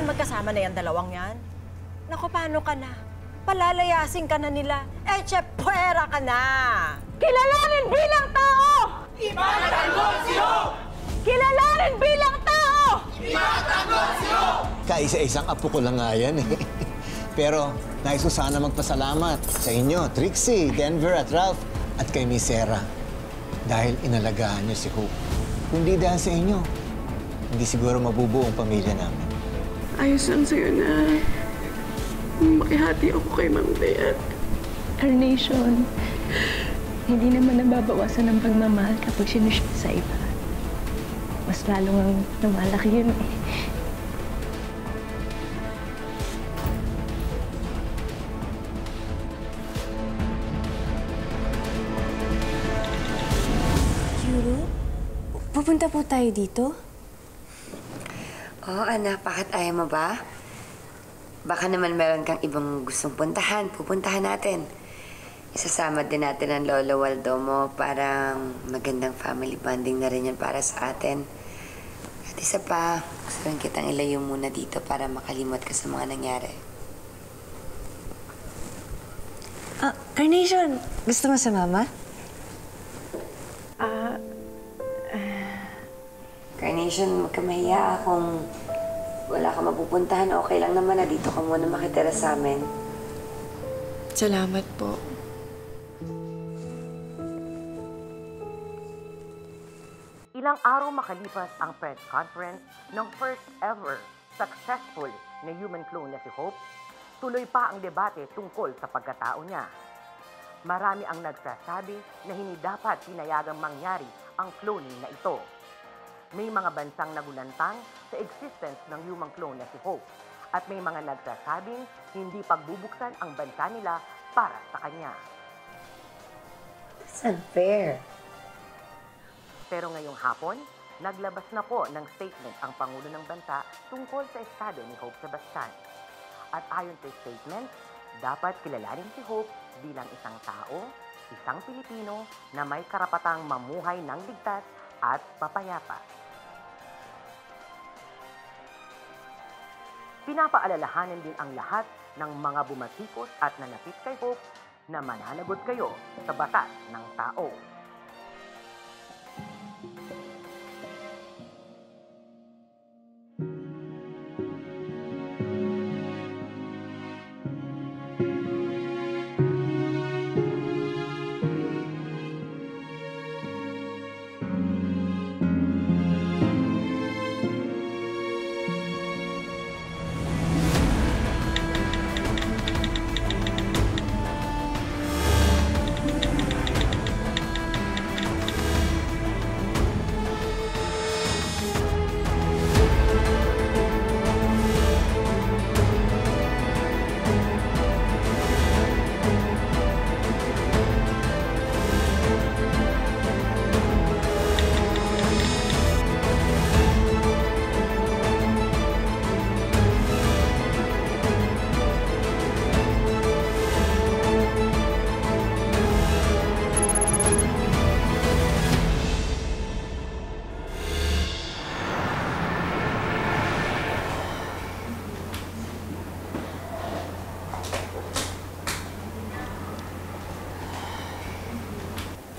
magkasama na yan, dalawang yan. Naku, paano ka na? Palalayasin ka na nila. Eche, puwera ka na! Kilalanin bilang tao! Ipatanggol si Hope! Kilalanin bilang tao! Ipatanggol si Hope! Kaisa-isang apo ko lang nga yan eh. Pero nais ko sana magpasalamat sa inyo, Trixie, Denver at Ralph, at kay Miss Sarah. Dahil inalagaan niyo si Hope. Kundi dahil sa inyo, hindi siguro mabubuo ang pamilya namin. Ayos lang sa'yo na makihati ako kay Ma'am Bea. Carnation, hindi naman nababawasan ng pagmamahal kapag sinushoot sa iba. Mas lalong lumalaki yun eh. Yuro, pupunta po tayo dito? Oo, anak. Bakit ayaw mo ba? Baka naman meron kang ibang gustong puntahan. Pupuntahan natin. Isasama din natin ang Lolo Waldo mo. Parang magandang family bonding na rin yan para sa atin. At isa pa, gusto rin kitang ilayo muna dito para makalimot ka sa mga nangyari. Carnation, gusto mo sa mama? Carnation, huwag ka mahiya. Kung wala ka mapupuntahan, okay lang naman na dito ka muna makitira sa amin. Salamat po. Ilang araw makalipas ang press conference ng first ever successful na human clone na si Hope, tuloy pa ang debate tungkol sa pagkatao niya. Marami ang nagsasabi na hindi dapat pinayagang mangyari ang cloning na ito. May mga bansang nagulantang sa existence ng human clone na si Hope at may mga nagsasabing hindi pagbubuksan ang bansa nila para sa kanya. It's unfair. Pero ngayong hapon, naglabas na po ng statement ang Pangulo ng Bansa tungkol sa estado ni Hope Sebastian. At ayon sa statement, dapat kilalanin si Hope bilang isang tao, isang Pilipino na may karapatang mamuhay ng ligtas at papayapa. Pinapaalalahanan din ang lahat ng mga bumatikos at nanapit kay Hope na mananagot kayo sa batas ng tao.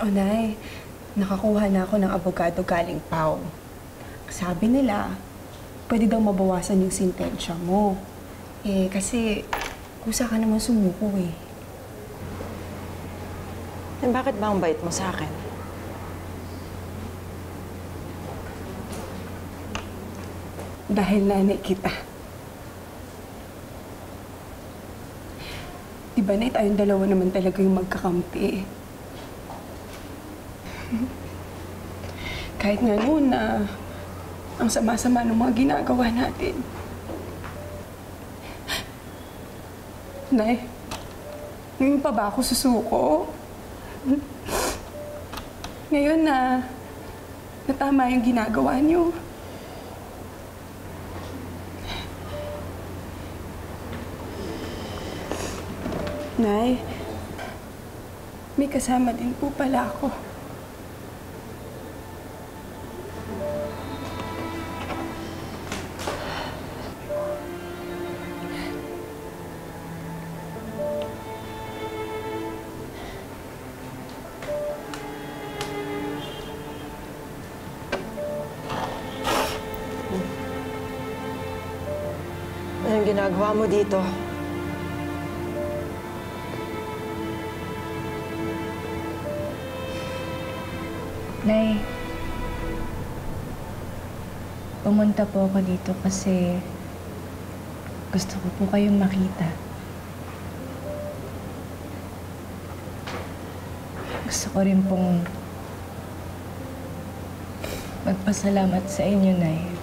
O, Nay, nakakuha na ako ng abogado galing Pau. Sabi nila, pwede daw mabawasan yung sintensya mo. Eh, kasi kusa ka naman sumuko eh. Bakit ba ang bait mo sa akin? Dahil nanay kita. Diba, Nay, tayong dalawa naman talaga yung magkakampi. Kahit nga noon na ang sama-sama ng mga ginagawa natin. Nay, ngayon pa ba ako susuko? Ngayon na tama yung ginagawa niyo. Nay, may kasama din po pala ako. Anong ginagawa mo dito? Nay, pumunta po ako dito kasi gusto ko po kayong makita. Gusto ko rin pong magpasalamat sa inyo, Nay.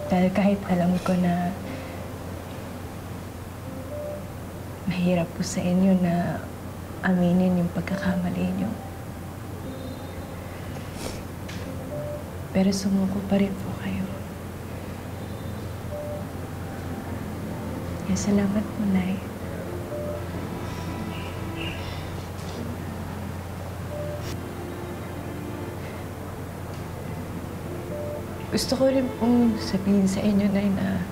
Dahil kahit alam ko na mahirap po sa inyo na aminin yung pagkakamali niyo. Pero sumuko pa rin po kayo. Kaya salamat po, Nay. Gusto ko rin pong sabihin sa inyo, Nay, na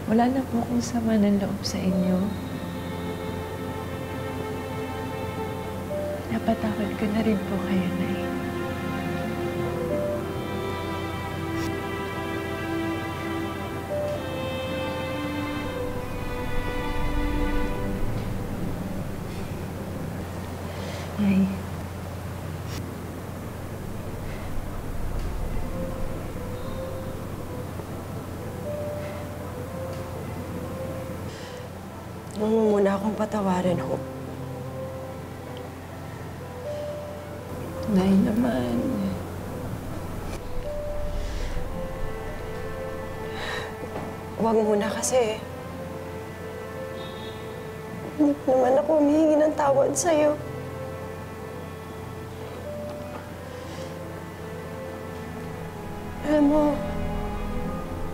wala na po akong sama ng loob sa inyo. Napatawad ko na rin po kayo, Nay. Nay. Huwag mo muna akong patawarin, Hope. Nay naman. Huwag muna kasi. Hindi naman ako humihingi ng tawad sa'yo. Alam mo,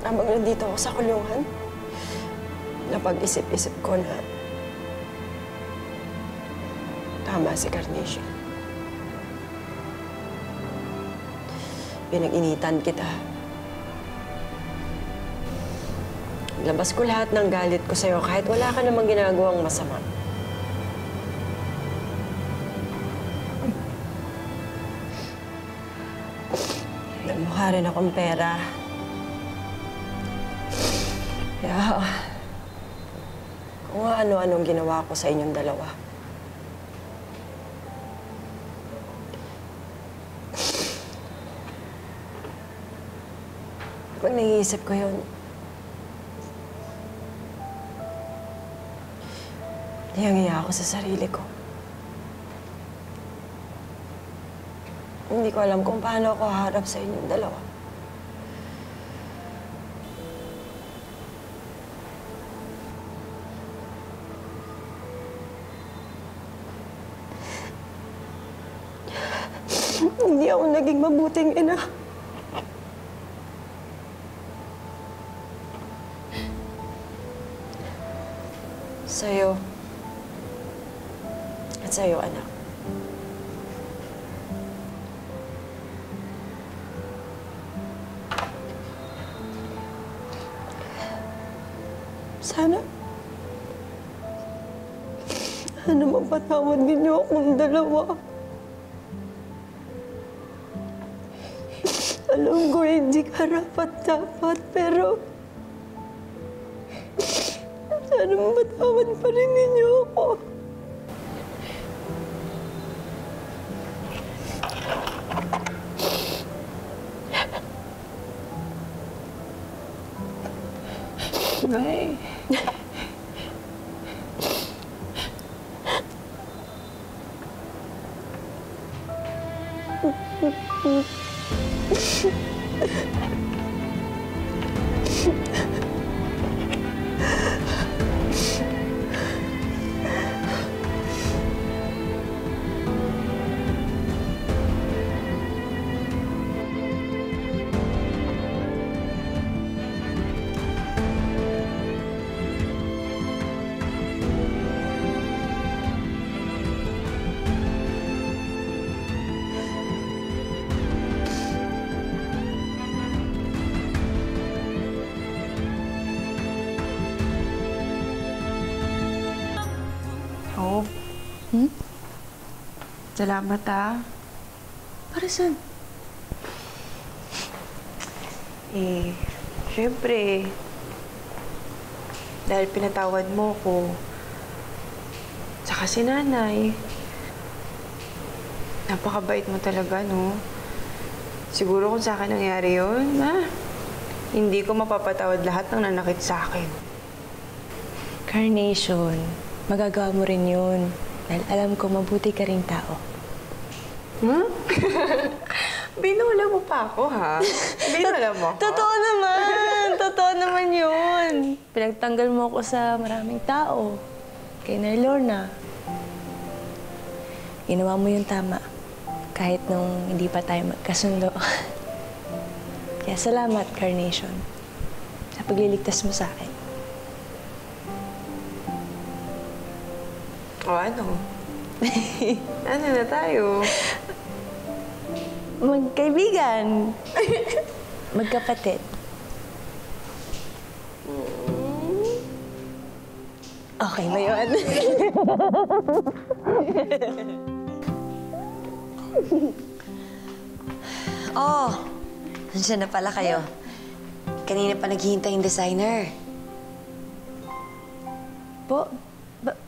habang nandito ako sa kulungan, napag-isip-isip ko na tama si Carnation. Pinag-initan kita. Labas ko lahat ng galit ko sa'yo kahit wala ka namang ginagawang masama. Namukha rin akong pera. Kaya, kung ano-anong ginawa ko sa inyong dalawa. Pag naiisip ko yun, hiyang-hiya ako sa sarili ko. Hindi ko alam kung paano ako haharap sa inyong dalawa. Hindi ako naging mabuting ina. Sa'yo. At sa'yo, anak. Sana mapatawad ninyo akong dalawa. Alam ko hindi karapat-dapat, pero sana mapatawad pa rin ninyo ako. Nay. Hope. Salamat, ah. Para saan? Syempre, dahil pinatawad mo ko, tsaka si nanay, napakabait mo talaga, no? Siguro kung sa akin nangyari yun, hindi ko mapapatawad lahat ng nanakit sa akin. Carnation, magagawa mo rin yun. Dahil alam ko, mabuti ka ring tao. Binula mo pa ako, ha? Binula mo ako? Totoo naman! Totoo naman yun. Pinagtanggal mo ako sa maraming tao. Kay Nay Lorna. Ginawa mo yung tama. Kahit nung hindi pa tayo magkasundo. Kaya salamat, Carnation. Sa pagliligtas mo sa akin. O ano? Ano na tayo? Magkaibigan. Magkapatid. Okay ba yun? Oh, nandiyan na pala kayo. Kanina pa naghihintay yung designer. Po,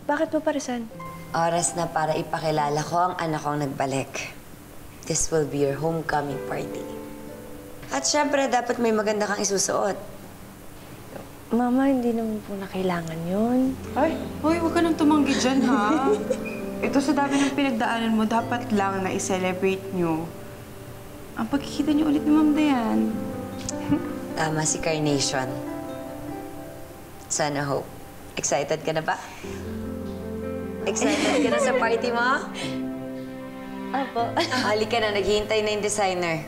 bakit mo parisan? Oras na para ipakilala ko ang anak kong nagbalik. This will be your homecoming party. At syempre, dapat may maganda kang isusuot. Mama, hindi naman po na kailangan yun. Ay, hoy, huwag ka nang tumanggi dyan, ha? Ito sa dami ng pinagdaanan mo, dapat lang na i-celebrate nyo ang pagkikita nyo ulit ni Ma'am Dayan. Tama si Carnation. Sana Hope. Excited ka na ba? Excited ka na sa party mo? Apo. Halika na, naghihintay na yung designer.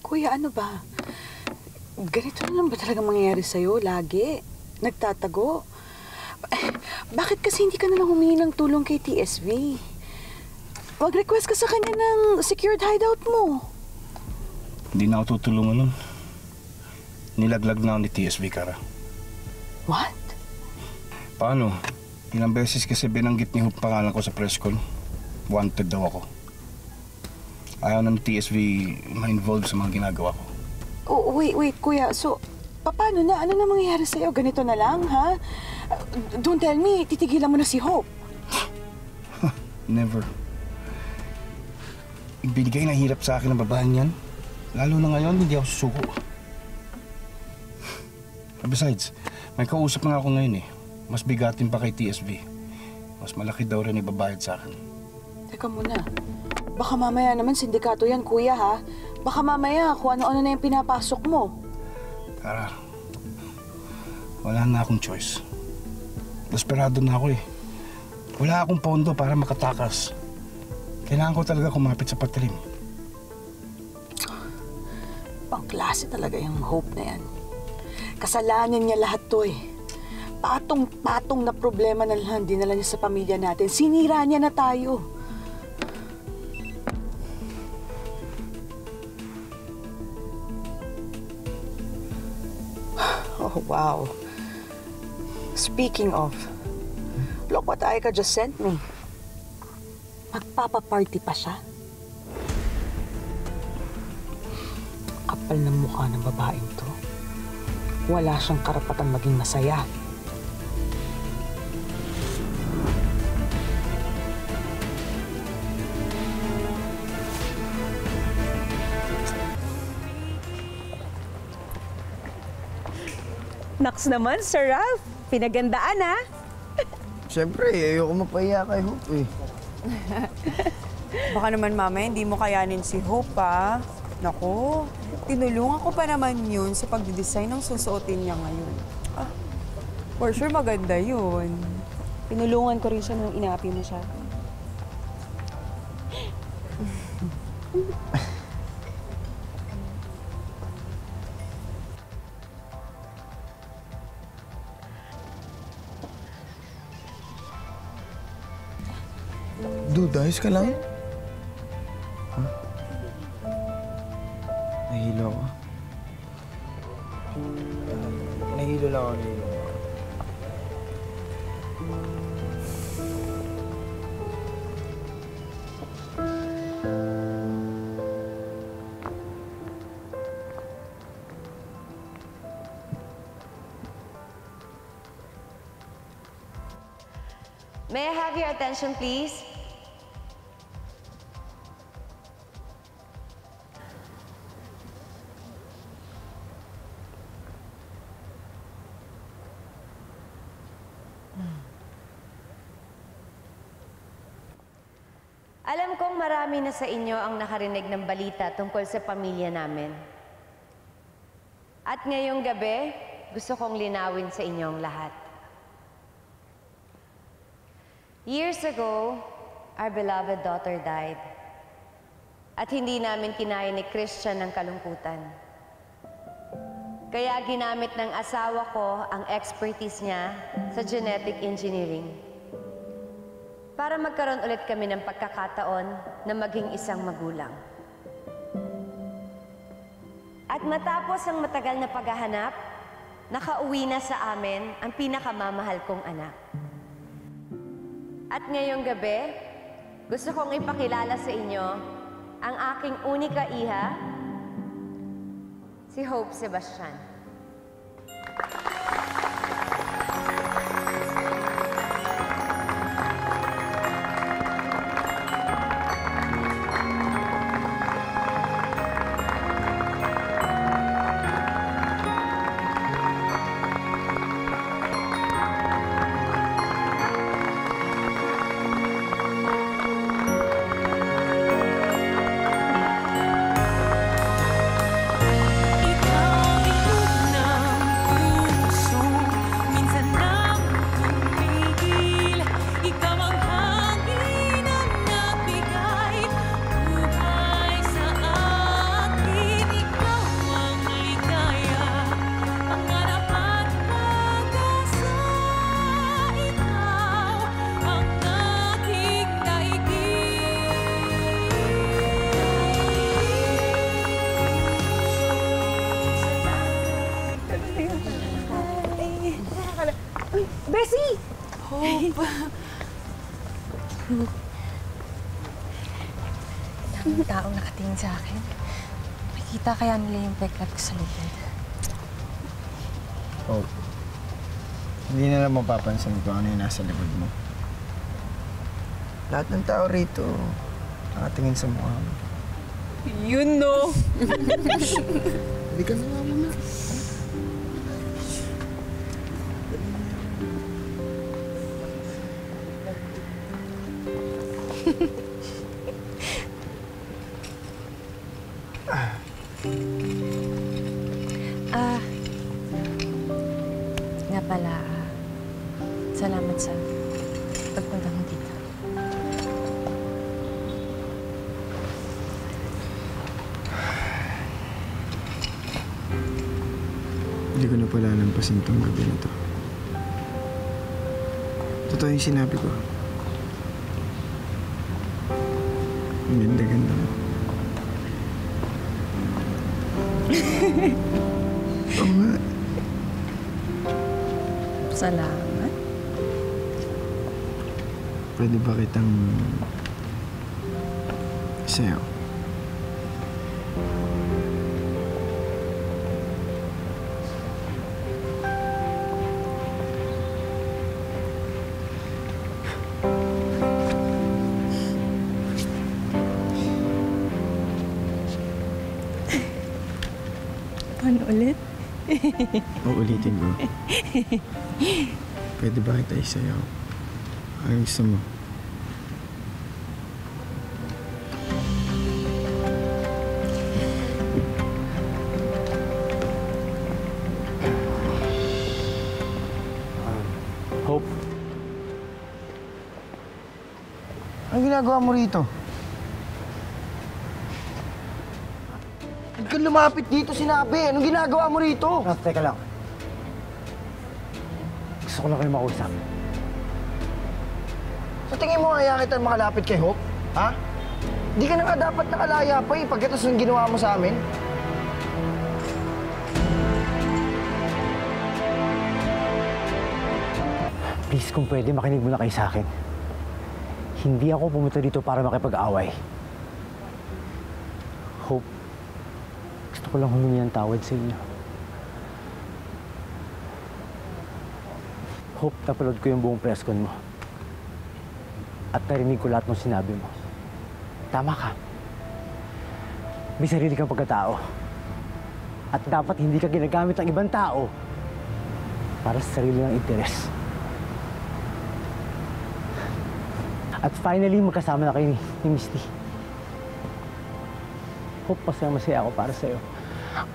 Kuya, ano ba? Ganito na lang ba talaga mangyayari sa'yo lagi? Nagtatago? Bakit kasi hindi ka na lang humingi ng tulong kay TSV? Mag-request ka sa kanya ng secured hideout mo. Hindi na ako tutulungan nun. Nilaglag na ako ni TSV, Kara. What? Paano? Ilang beses kasi binanggit ni Hope pangalan ko sa press con. Wanted daw ako. Ayaw na ni TSV ma-involve sa mga ginagawa ko. Oh, wait, kuya. So, paano na? Ano na mangyayari sa'yo? Ganito na lang, ha? Don't tell me, titigilan mo na si Hope. Never. Ibinigay na hirap sa akin ng babaeng yan. Lalo na ngayon, hindi ako susuko. Besides, may kausap nga ako ngayon eh. Mas bigatin pa kay TSV. Mas malaki daw rin ibabayad sa akin. Teka muna. Baka mamaya naman sindikato yan, kuya, ha? Baka mamaya kung ano-ano na yung pinapasok mo. Tara, wala na akong choice. Desperado na ako eh. Wala akong pondo para makatakas. Kailangan ko talaga kumapit sa patilim. Pangklase talaga yung Hope na yan. Kasalanan niya lahat to eh. Patong-patong na problema na lang dinala niya sa pamilya natin. Sinira niya na tayo. Oh, wow. Speaking of, look what Aika just sent me. Magpapaparty pa siya. Kapal ng mukha ng babaeng to. Wala siyang karapatang maging masaya. Naks naman, Sir Ralph. Pinagandaan, ha? Siyempre, ayoko mapahiya kay Hope eh. Baka naman, Mama, hindi mo kayanin si Hope, ha? Naku, tinulungan ko pa naman yun sa pagdidesign ng susuotin niya ngayon. For sure, maganda yun. Pinulungan ko rin siya nung inaapi mo siya. Dude, ayos ka lang? Huh? Nahilo ako. Nahilo doon ako naiiyak. May I have your attention, please? Alam kong marami na sa inyo ang nakarinig ng balita tungkol sa pamilya namin. At ngayong gabi, gusto kong linawin sa inyong lahat. Years ago, our beloved daughter died. At hindi namin kinaya ni Christian ng kalungkutan. Kaya ginamit ng asawa ko ang expertise niya sa genetic engineering para magkaroon ulit kami ng pagkakataon na maging isang magulang. At matapos ang matagal na paghahanap, nakauwi na sa amin ang pinakamamahal kong anak. At ngayong gabi, gusto kong ipakilala sa inyo ang aking unika iha, si Hope Sebastian. Bessie! Hope! Daming taong nakatingin sa akin. Makikita kaya nila yung peklat ko sa lubid. Oh, hindi na lang mapapansin kung ano yung nasa likod mo. Lahat ng tao rito nakatingin sa mukha mo. Yun, no? Hindi ka na muna. Nga pala, salamat sa pagpunta mo dito. Hindi ko na pala lampasin itong gabi na to. Totoo yung sinabi ko. Ang ganda-ganda mo. Oo nga. Salamat. Pwede ba kitang sayaw? Paano ulit? Uulitin ko. Pwede ba kita isayaw? Ang gusto mo? Hope. Anong ginagawa mo rito? Huwag kang lumapit dito, sinabi. Anong ginagawa mo rito? Ralph, teka lang. Gusto ko lang kayo makausap. Sa tingin mo, kaya kita makalapit kay Hope? Ha? Di ka na nga dapat nakalaya pa eh, pagkatapos ng ginawa mo sa amin. Please, kung pwede, makinig muna kayo sa akin. Hindi ako pumunta dito para makipag-away. Hope, gusto ko lang humingi ng tawad sa inyo. Hope, napanood ko yung buong press con mo. At narinig ko lahat ng sinabi mo. Tama ka. May sarili kang pagkatao. At dapat hindi ka ginagamit ng ibang tao para sa sarili ng interes. At finally, magkasama na kayo ni Misty. Hope, masaya ako para sa'yo.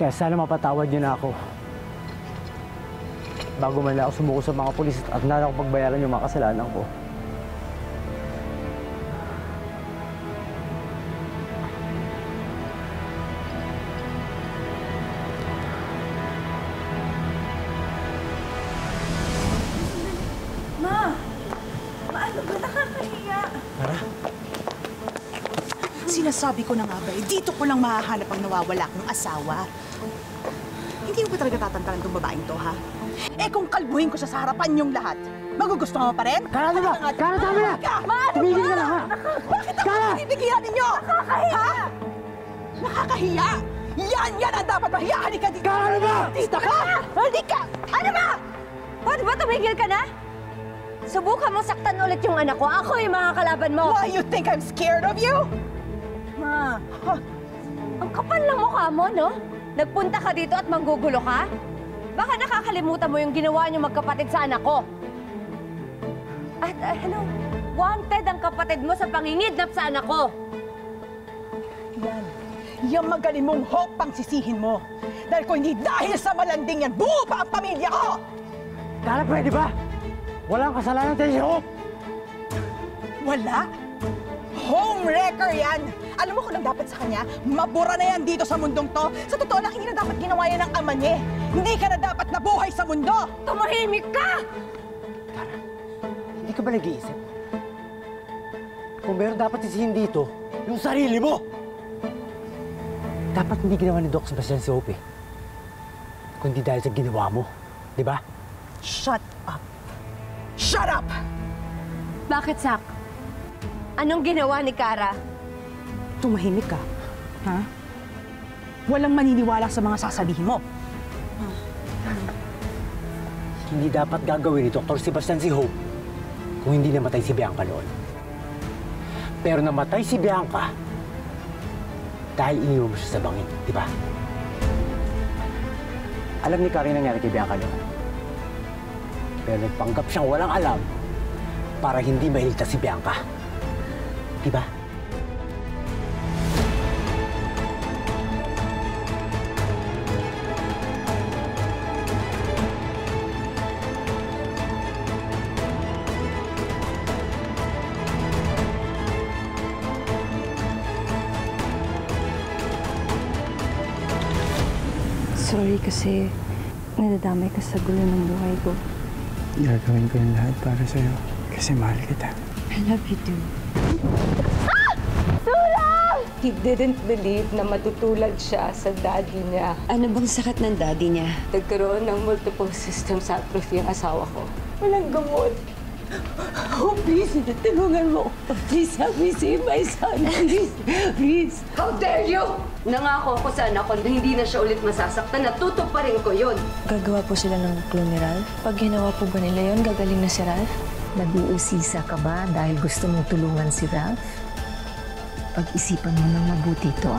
Kaya sana mapatawad niyo na ako. Bago man lang ako sumuko sa mga pulis at nala ko pagbayaran yung mga kasalanan ko. Ano ba? Nakakahiya. Tara. Sinasabi ko na nga ba, dito ko lang mahahanap ang nawawala kong asawa. Hindi mo ba talaga tatantanan tong babaeng to, ha? Eh kung kalbuhin ko siya sa harapan yung lahat, magugustuhan mo pa rin? Kara na ba? Kara, tama na! Tumigil ka lang, ha? Bakit ako pinipigilan ninyo? Nakakahiya! Ha? Nakakahiya! Yan ang dapat mahiya! Halika dito! Kara na ba? Dito ka! Halika! Ano ba? Pwede ba tumigil ka na? Subukan mo saktan ulit yung anak ko. Ako yung mga kalaban mo. Why, you think I'm scared of you? Ma, ang kapal ng mukha mo, no? Nagpunta ka dito at manggugulo ka? Baka nakakalimutan mo yung ginawa niyo magkapatid sa anak ko. At wanted ang kapatid mo sa pangingidnap sa anak ko. Yan magaling mong hope pang sisihin mo. Dahil kung hindi dahil sa malanding yan, buo pa ang pamilya ko! Kara, pwede ba? Walang kasalanan tayo si Hope! Wala? Homewrecker yan! Alam mo kung lang dapat sa kanya, mabura na yan dito sa mundong to. Sa totoo lang, hindi na dapat ginawa yan ng ama niya. Hindi ka na dapat nabuhay sa mundo! Tumahimik ka! Kara, hindi ka ba nag-iisip? Kung meron dapat sisihin dito, yung sarili mo! Dapat hindi ginawa ni Doc Sebastian si Hope, eh. Kundi dahil sa ginawa mo. Di ba? Shut up! Shut up! Bakit, Sak? Anong ginawa ni Kara? Tumahimik ka. Ha? Walang maniniwala sa mga sasabihin mo. Hindi dapat gagawin ni Dr. Sebastian si Hope kung hindi namatay si Bianca noon. Pero namatay si Bianca dahil iniwan mo siya sa bangin, di ba? Alam ni Kara yung nangyari kay Bianca noon. Pero nagpanggap siyang walang alam para hindi mahiligtas si Bianca. Di ba? Sorry kasi nadadamay ka sa gulo ng buhay ko. Gagawin ko yung lahat para sa'yo kasi mahal kita. I love you too. Tulong! He didn't believe na matutulad siya sa daddy niya. Ano bang sakit ng daddy niya? Nagkaroon ng multiple systems atrophy ang asawa ko. Walang gamot. Oh, please, tulungan mo. Please, help me save my son. Please, please. How dare you! Nangako ako sa anak ko na hindi na siya ulit masasaktan. Natutuparin ko yun. Gagawa po sila ng clone ni Ralph? Pag ginawa po ba nila yun, gagaling na si Ralph? Nag-uusisa ka ba dahil gusto mong tulungan si Ralph? Pag-isipan mo nang mabuti to.